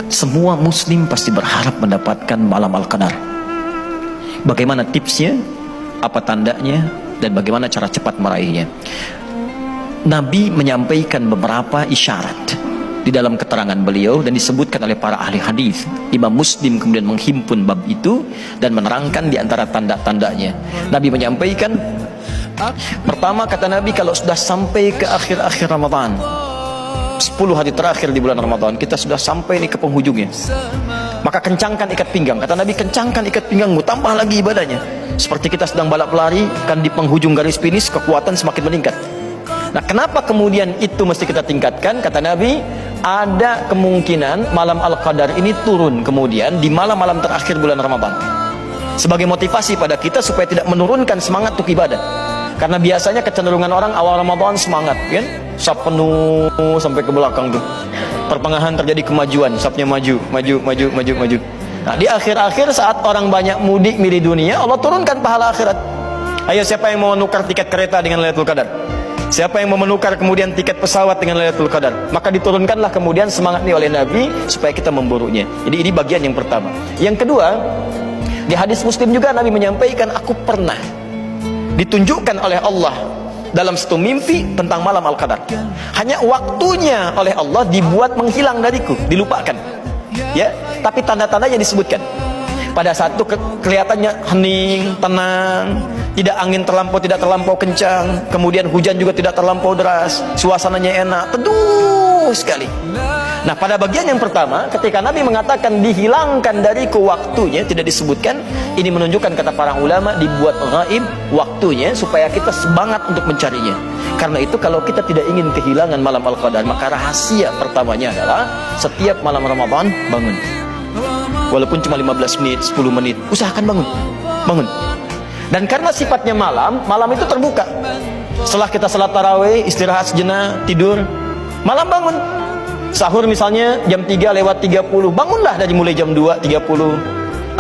Semua muslim pasti berharap mendapatkan malam Al-Qadar. Bagaimana tipsnya, apa tandanya, dan bagaimana cara cepat meraihnya? Nabi menyampaikan beberapa isyarat di dalam keterangan beliau dan disebutkan oleh para ahli hadis. Imam Muslim kemudian menghimpun bab itu dan menerangkan di antara tanda-tandanya. Nabi menyampaikan, pertama kata Nabi, kalau sudah sampai ke akhir-akhir Ramadan, 10 hari terakhir di bulan Ramadan, kita sudah sampai nih ke penghujungnya, maka kencangkan ikat pinggang. Kata Nabi, kencangkan ikat pinggangmu, tambah lagi ibadahnya. Seperti kita sedang balap lari, kan di penghujung garis finish kekuatan semakin meningkat. Nah, kenapa kemudian itu mesti kita tingkatkan? Kata Nabi, ada kemungkinan malam Al-Qadar ini turun kemudian di malam-malam terakhir bulan Ramadan, sebagai motivasi pada kita supaya tidak menurunkan semangat untuk ibadah. Karena biasanya kecenderungan orang awal Ramadan semangat, kan? Saf penuh sampai ke belakang tuh. Pertengahan terjadi kemajuan, safnya maju. Nah, di akhir-akhir saat orang banyak mudik milih dunia, Allah turunkan pahala akhirat. Ayo, siapa yang mau menukar tiket kereta dengan Lailatul Qadar? Siapa yang mau menukar kemudian tiket pesawat dengan Lailatul Qadar? Maka diturunkanlah kemudian semangat ini oleh Nabi supaya kita memburunya. Jadi ini bagian yang pertama. Yang kedua, di hadis Muslim juga Nabi menyampaikan, aku pernah ditunjukkan oleh Allah dalam satu mimpi tentang malam Al-Qadar. Hanya waktunya oleh Allah dibuat menghilang dariku, dilupakan. Ya, tapi tanda-tandanya disebutkan. Pada saat itu kelihatannya hening, tenang, tidak angin tidak terlampau kencang, kemudian hujan juga tidak terlampau deras, suasananya enak, teduh sekali. Nah, pada bagian yang pertama, ketika Nabi mengatakan dihilangkan dariku waktunya, tidak disebutkan, ini menunjukkan, kata para ulama, dibuat ghaib waktunya supaya kita semangat untuk mencarinya. Karena itu kalau kita tidak ingin kehilangan malam Al-Qadar, maka rahasia pertamanya adalah setiap malam Ramadan bangun. Walaupun cuma 15 menit, 10 menit, usahakan bangun. Dan karena sifatnya malam itu terbuka. Setelah kita salat tarawih, istirahat sejenak, tidur, malam bangun. Sahur misalnya jam 3:30, bangunlah dari mulai jam 2:30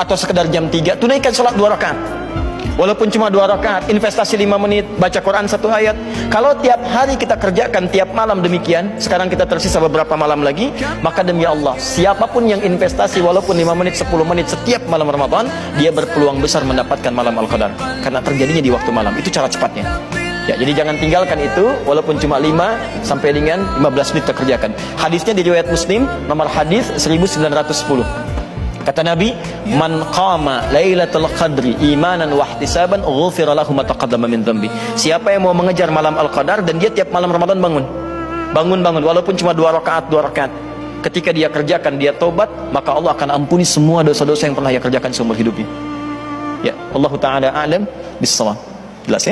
atau sekedar jam 3, tunaikan salat 2 rakaat. Walaupun cuma 2 rakaat, investasi 5 menit, baca Quran 1 ayat. Kalau tiap hari kita kerjakan, tiap malam demikian, sekarang kita tersisa beberapa malam lagi, maka demi Allah, siapapun yang investasi walaupun 5 menit, 10 menit setiap malam Ramadan, dia berpeluang besar mendapatkan malam Al-Qadar. Karena terjadinya di waktu malam, itu cara cepatnya. Ya, jadi jangan tinggalkan itu, walaupun cuma 5 sampai dengan 15 menit terkerjakan. Hadisnya di riwayat Muslim, nomor hadis 1910. Kata Nabi, man qama lailatul qadri imanan wa ihtisaban ghufira lahu ma taqaddama min dhanbi. Siapa yang mau mengejar malam Al-Qadar dan dia tiap malam Ramadan bangun walaupun cuma 2 rakaat. Ketika dia kerjakan, dia tobat, maka Allah akan ampuni semua dosa-dosa yang pernah dia kerjakan seumur hidupnya. Ya, Allah taala a'lam bis-shawab. Jelas ya?